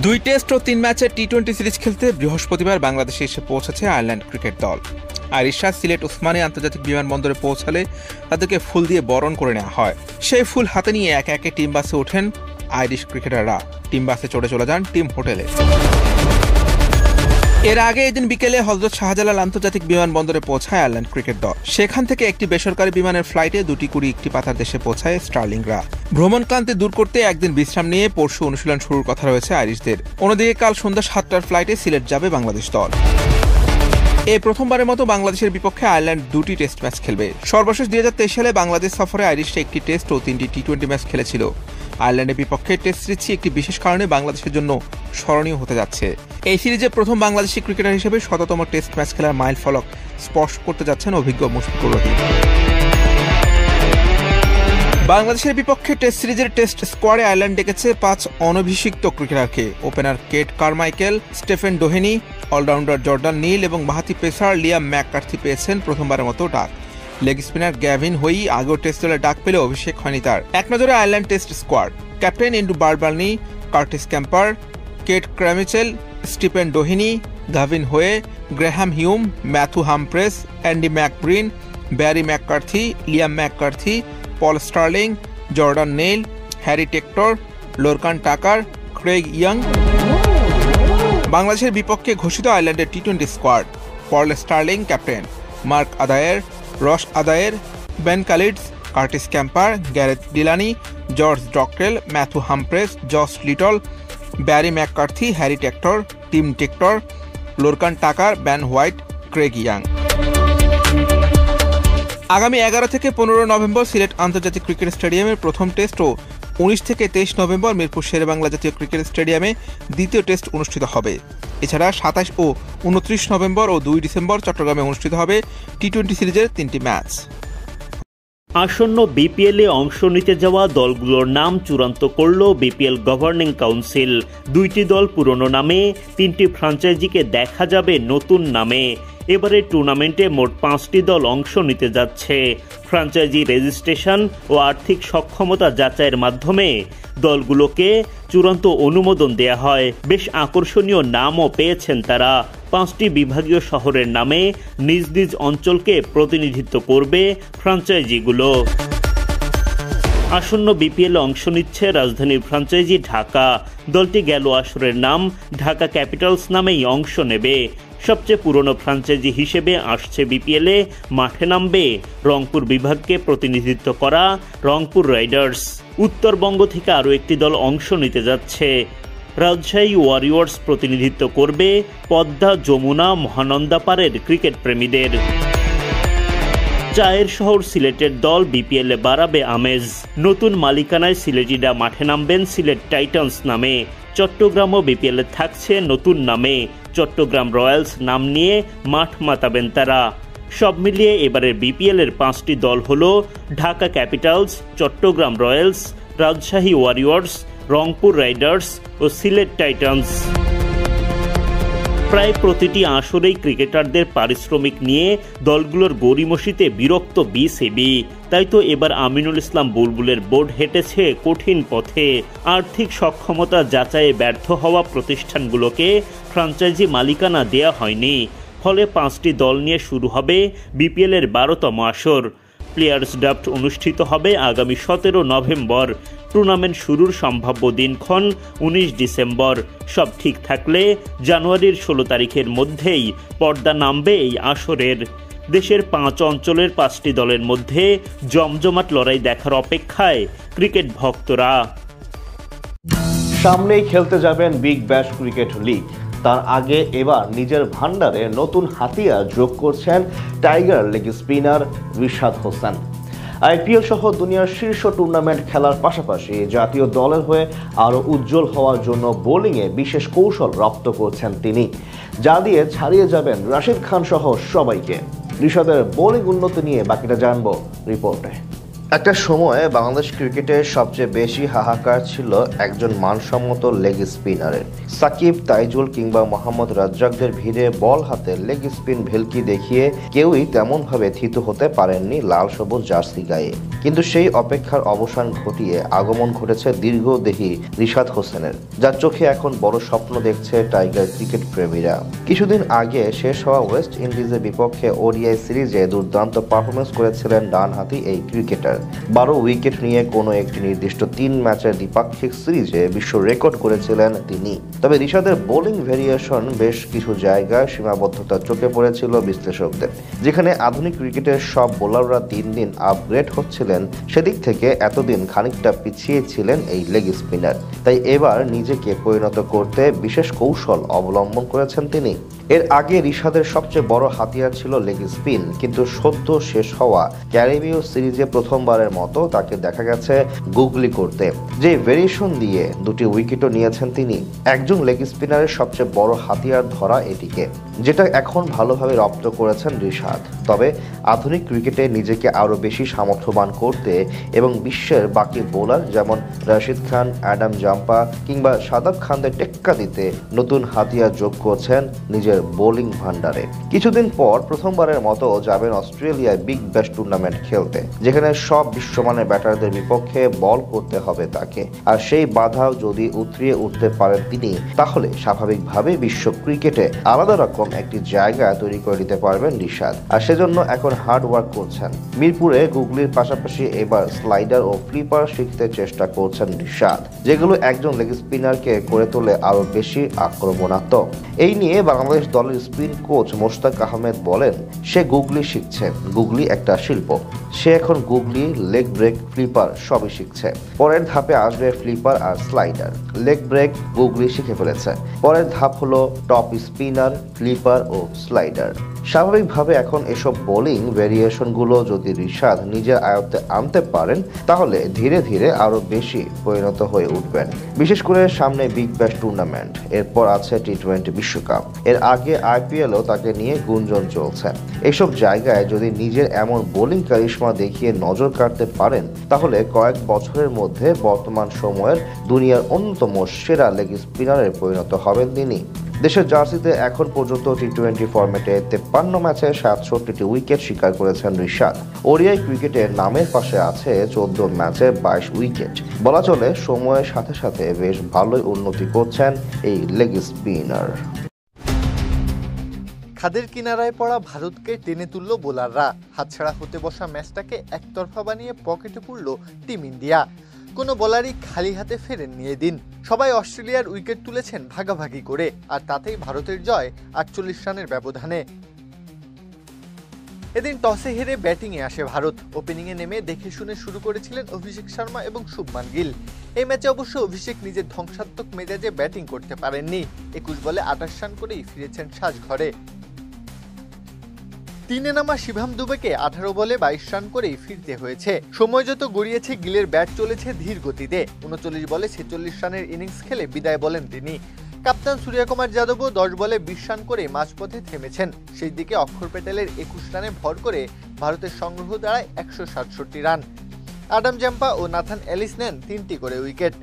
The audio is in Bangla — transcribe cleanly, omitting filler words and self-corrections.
2 টেস্ট ও 3 ম্যাচের টি-20 সিরিজ খেলতে বৃহস্পতিবার বাংলাদেশে এসে পৌঁছেছে আয়ারল্যান্ড ক্রিকেট দল। আইরিশরা সিলেট ওসমানী আন্তর্জাতিক বিমানবন্দরে পৌঁছালে তাদেরকে ফুল দিয়ে বরণ করে নেওয়া হয়। সেই ফুল হাতে নিয়ে একে একে টিম বাসে ওঠেন আইরিশ ক্রিকেটাররা। টিম বাসে চলে যান টিম হোটেলে। এর আগে এদিন বিকেলে হযরত শাহজালাল আন্তর্জাতিক বিমানবন্দরে পৌঁছায় আয়ারল্যান্ড ক্রিকেট দল। সেখান থেকে একটি বেসরকারি বিমানের ফ্লাইটে 2টি কুড়ি একটি পাতার দেশে পৌঁছায় স্টার্লিংরা। ভ্রমণক্লান্তি দূর করতে একদিন বিশ্রাম নিয়ে পরশু অনুশীলন শুরুর কথা রয়েছে আইরিশদের। অন্যদিকে কাল সন্ধ্যা 7টার ফ্লাইটে সিলেট যাবে বাংলাদেশ দল। এই প্রথমবারের মতো বাংলাদেশের বিপক্ষে আয়ারল্যান্ড 2টি টেস্ট ম্যাচ খেলবে। সর্বশেষ 2023 সালে বাংলাদেশ সফরে আইরিশরা একটি টেস্ট ও 3টি টি-20 ম্যাচ খেলেছিল। আয়ারল্যান্ডের বিপক্ষে টেস্ট সিরিজটি একটি বিশেষ কারণে বাংলাদেশের জন্য স্মরণীয় হতে যাচ্ছে। এই সিরিজে প্রথম বাংলাদেশি ক্রিকেটার হিসেবে 100তম টেস্ট ম্যাচ খেলার মাইল ফলক স্পর্শ করতে যাচ্ছেন অভিজ্ঞ মুশফিকুর রহিম। বাংলাদেশের বিপক্ষে টেস্ট সিরিজের টেস্ট স্কোয়াডে আয়ারল্যান্ড ডেকেছে 5 অনভিষিক্ত ক্রিকেটারকে। Opener Cade Carmichael, Stephen Doheny, allrounder Jordan Neill এবং বাঁহাতি পেসার লিয়াম ম্যাককার্থি পেয়েছেন প্রথমবারের মতো ডাক। লেগ স্পিনার গ্যাভিন হোয়ি আগেও টেস্ট দলে ডাক পেলে অভিষেক হয়নি তার। এক নজরে Ireland test squad: captain Andrew Balbirnie, Curtis Campher, Cade Carmichael, Stephen Doheny, Gavin Hoey, Graham Hume, Matthew Humphreys, Andy McBrien, Barry McCarthy, Liam McCarthy, Paul Stirling, Jordan Neill, Harry Tector, Lorcan Tucker, Craig Young. বাংলাদেশের বিপক্ষে ঘোষিত আয়ারল্যান্ডের টি-20 squad: Paul Stirling captain, Mark Adair, Ross Adair, Ben Calitz, Curtis Campher, Gareth Delany, George Dockrell, Matthew Humphreys, Josh Little, Barry McCarthy, Harry Tector, Tim Tector, Lorcan টাকার, ব্যান হোয়াইট, ক্রেগ ইয়াং। আগামী 11 থেকে 15 নভেম্বর সিলেট আন্তর্জাতিক ক্রিকেট স্টেডিয়ামের প্রথম টেস্ট ও 19 থেকে 23 নভেম্বর মিরপুর শেরেবাংলা জাতীয় ক্রিকেট স্টেডিয়ামে দ্বিতীয় টেস্ট অনুষ্ঠিত হবে। এছাড়া 27 ও 29 নভেম্বর ও 2 ডিসেম্বর চট্টগ্রামে অনুষ্ঠিত হবে টি-20 সিরিজের 3টি ম্যাচ। আসন্ন বিপিএলে অংশ নিতে যাওয়া দলগুলোর নাম চূড়ান্ত করল বিপিএল গভর্নিং কাউন্সিল। 2টি দল পুরনো নামে, 3টি ফ্র্যাঞ্চাইজিকে দেখা যাবে নতুন নামে। এবারে টুর্নামেন্টে মোট 5টি দল অংশ নিতে যাচ্ছে। ফ্র্যাঞ্চাইজি রেজিস্ট্রেশন ও আর্থিক সক্ষমতা যাচাইয়ের মাধ্যমে দলগুলোকে চূড়ান্ত অনুমোদন দেয়া হয়। বেশ আকর্ষণীয় নামও পেয়েছেন তারা। 5টি বিভাগীয় শহরের নামে নিজ নিজ অঞ্চলকে প্রতিনিধিত্ব করবে ফ্র্যাঞ্চাইজিগুলো। আসন্ন বিপিএলে অংশ নিচ্ছে রাজধানীর ফ্র্যাঞ্চাইজি ঢাকা। দলটি গেল আসরের নাম ঢাকা ক্যাপিটালস নামেই অংশ নেবে। সবচেয়ে পুরনো ফ্র্যাঞ্চাইজি হিসেবে আসছে বিপিএলে মাঠে নামবে রংপুর বিভাগকে প্রতিনিধিত্ব করা রংপুর রাইডার্স। উত্তরবঙ্গ থেকে আরও একটি দল অংশ নিতে যাচ্ছে। রাজশাহী ওয়ারিয়র্স প্রতিনিধিত্ব করবে পদ্মা, যমুনা, মহানন্দা পাড়ের ক্রিকেট প্রেমীদের। চায়ের শহর সিলেটের দল বিপিএলে বাড়াবে আমেজ। নতুন মালিকানায় সিলেটিরা মাঠে নামবেন সিলেট টাইটান্স নামে। চট্টগ্রামও বিপিএলে থাকছে নতুন নামে। চট্টগ্রাম রয়্যালস নাম নিয়ে মাঠ মাতাবেন তারা। সব মিলিয়ে এবারের বিপিএলের 5টি দল হল Dhaka Capitals, Chattogram Royals, Rajshahi Warriors, Rangpur Riders ও সিলেট টাইটান্স। প্রায় প্রতিটি আসরেই ক্রিকেটারদের পারিশ্রমিক নিয়ে দলগুলোর গড়িমসিতে বিরক্ত বিসিবি। তাই তো এবার আমিনুল ইসলাম বুলবুলের বোর্ড হেঁটেছে কঠিন পথে। আর্থিক সক্ষমতা যাচাইয়ে ব্যর্থ হওয়া প্রতিষ্ঠানগুলোকে ফ্র্যাঞ্চাইজি মালিকানা দেয়া হয়নি। ফলে 5টি দল নিয়ে শুরু হবে বিপিএলের 12তম আসর। প্লেয়ার্স ড্রাফট অনুষ্ঠিত হবে আগামী 17 নভেম্বর। টুর্নামেন্ট শুরুর সম্ভাব্য দিনক্ষণ 19 ডিসেম্বর। সব ঠিক থাকলে জানুয়ারির 16 তারিখের মধ্যেই পর্দা নামবে এই আসরের। দেশের 5 অঞ্চলের 5টি দলের মধ্যে জমজমাট লড়াই দেখার অপেক্ষায় ক্রিকেট ভক্তরা। সামনেই খেলতে যাবেন বিগ ব্যাশ ক্রিকেট লিগ। তার আগে এবার নিজের ভান্ডারে নতুন হাতিয়ার যোগ করছেন tiger leg spinner Rishad Hossain. IPL সহ দুনিয়ার শীর্ষ টুর্নামেন্ট খেলার পাশাপাশি জাতীয় দলের হয়ে আরও উজ্জ্বল হওয়ার জন্য বোলিংয়ে বিশেষ কৌশল রপ্ত করছেন তিনি, যা দিয়ে ছাড়িয়ে যাবেন রাশিদ খান সহ সবাইকে। রিশাদের বোলিং উন্নতি নিয়ে বাকিটা জানবো রিপোর্টে। একটা সময়ে বাংলাদেশ ক্রিকেটের সবচেয়ে বেশি হাহাকার ছিল একজন মানসম্মত লেগ স্পিনারের। সাকিব, তাইজুল কিংবা মোহাম্মদ রাজ্জাকদের ভিড়ে বল হাতে লেগ স্পিন ভেলকি দেখিয়ে কেউই তেমনভাবে থিত হতে পারেননি লাল সবুজ জার্সি গায়ে। কিন্তু সেই অপেক্ষার অবসান ঘটিয়ে আগমন ঘটেছে দীর্ঘদেহী রিশাদ হোসেনের, যার চোখে এখন বড় স্বপ্ন দেখছে টাইগার ক্রিকেট প্রেমীরা। কিছুদিন আগে শেষ হওয়া ওয়েস্ট ইন্ডিজের বিপক্ষে ওডিআই সিরিজে দুর্দান্ত পারফরমেন্স করেছিলেন ডানহাতি এই ক্রিকেটার। 12 উইকেট নিয়ে কোনো একটি নির্দিষ্ট 3 ম্যাচের দ্বিপাক্ষিক সিরিজে বিশ্ব রেকর্ড করেছিলেন তিনি। তবে রিশাদের বোলিং ভেরিয়েশন বেশ কিছু জায়গায় সীমাবদ্ধতা চোখে পড়েছিল বিশ্লেষকদের। যেখানে আধুনিক ক্রিকেটের সব বোলাররা দিন দিন আপগ্রেড হচ্ছিলেন, সেদিক থেকে এতদিন খানিকটা পিছিয়ে ছিলেন এই লেগ স্পিনার। তাই এবার নিজেকে পরিণত করতে বিশেষ কৌশল অবলম্বন করেছেন তিনি। এর আগে রিশাদের সবচেয়ে বড় হাতিয়ার ছিল লেগ স্পিন, কিন্তু সদ্য শেষ হওয়া ক্যারিবীয় সিরিজে প্রথমবারের মতো তাকে দেখা গেছে গুগলি করতে, যে ভেরিয়েশন দিয়ে 2টি উইকেটও নিয়েছেন তিনি। একজন লেগ স্পিনারের সবচেয়ে বড় হাতিয়ার ধরা এটিকে, যেটা এখন ভালোভাবে রপ্ত করেছেন রিশাদ। তবে আধুনিক ক্রিকেটে নিজেকে আরও বেশি সামর্থ্যবান করতে এবং বিশ্বের বাকি বোলার যেমন রাশিদ খান, অ্যাডাম জাম্পা কিংবা শাদাব খানদের টেক্কা দিতে নতুন হাতিয়ার যোগ করছেন নিজের বোলিং ভান্ডারে। কিছুদিন পর প্রথমবারের মতো যাবেন অস্ট্রেলিয়ায় বিগ ব্যাশ টুর্নামেন্ট খেলতে, যেখানে সব বিশ্বমানের ব্যাটারদের বিপক্ষে বল করতে হবে তাকে। আর সেই বাধাও যদি উতরিয়ে উঠতে পারেন তিনি, তাহলে স্বাভাবিকভাবে বিশ্ব ক্রিকেটে আলাদা রকম একটি জায়গা তৈরি করে দিতে পারবেন রিশাদ। আর সেজন্য এখন হার্ড ওয়ার্ক করছেন। মিরপুরে গুগলির পাশাপাশি এবার স্লাইডার ও ফ্লিপার শিখতে চেষ্টা করছেন রিশাদ, যেগুলো একজন লেগ স্পিনারকে করে তোলে আরো বেশি আক্রমণাত্মক। এই নিয়ে বাংলাদেশ দলের স্পিন কোচ মোশতাক আহমেদ বলেন, সে গুগলি শিখছে। গুগলি একটা শিল্প। সে এখন গুগলি, লেগ ব্রেক, ফ্লিপার সবই শিখছে। পরের ধাপে আসবে ফ্লিপার আর স্লাইডার। লেগ ব্রেক গুগলি শিখে ফেলেছে, পরের ধাপ হলো টপ স্পিনার, ফ্লিপার ও স্লাইডার। স্বাভাবিকভাবে এখন এসব বোলিং ভেরিয়েশনগুলো যদি রিশাদ নিজের আয়ত্তে আনতে পারেন, তাহলে ধীরে ধীরে আরো বেশি পরিণত হয়ে উঠবেন। বিশেষ করে সামনে বিগ ব্যাশ টুর্নামেন্ট, এরপর আছে টি-20 বিশ্বকাপ, এর আগে আইপিএলও তাকে নিয়ে গুঞ্জন চলছে। এসব জায়গায় যদি নিজের এমন বোলিং কারিশমা দেখিয়ে নজর কাটতে পারেন, তাহলে কয়েক বছরের মধ্যে বর্তমান সময়ের দুনিয়ার অন্যতম সেরা লেগ স্পিনারে পরিণত হবেন তিনি। দেশের জার্সিতে এখন পর্যন্ত টি-20 ফরম্যাটে 53 ম্যাচে 67টি উইকেট শিকার করেছেন রিশাদ। ওডিআই ক্রিকেটের নামের পাশে আছে 14 ম্যাচে 22 উইকেট। বলা চলে সময়ের সাথে সাথে বেশ ভালোই উন্নতি করছেন এই লেগ স্পিনার। খাদের কিনারায় পড়া ভারতকে টেনে তুলল বোলাররা। হাতছাড়া হতে বসা ম্যাচটাকে একতরফা বানিয়ে পকেটে পুরল টিম ইন্ডিয়া। কোনো বোলারই খালি হাতে ফেরেননি এদিন। সবাই অস্ট্রেলিয়ার উইকেট তুলেছেন ভাগাভাগি করে, আর তাতেই ভারতের জয় 48 রানের ব্যবধানে। এদিন টসে হেরে ব্যাটিংয়ে আসে ভারত। ওপেনিংয়ে নেমে দেখে শুনে শুরু করেছিলেন অভিষেক শর্মা এবং শুভমান গিল। এই ম্যাচে অবশ্য অভিষেক নিজের ধ্বংসাত্মক মেজাজে ব্যাটিং করতে পারেননি। 21 বলে 28 রান করেই ফিরেছেন সাজঘরে। 3-এ নামা শিভাম দুবেকে 18 বলে 22 রান করেই ফিরতে হয়েছে। সময় যত গড়িয়েছে গিলের ব্যাট চলেছে ধীর গতিতে। 39 বলে 46 রানের ইনিংস খেলে বিদায় বলেন তিনি। কাপ্তান সূর্যকুমার যাদবও 10 বলে 20 রান করে মাঝপথে থেমেছেন। সেই দিকে অক্ষর প্যাটেলের 21 রানে ভর করে ভারতের সংগ্রহ দাঁড়ায় 167 রান। অ্যাডাম জাম্পা ও নাথান এলিস নেন 3টি করে উইকেট।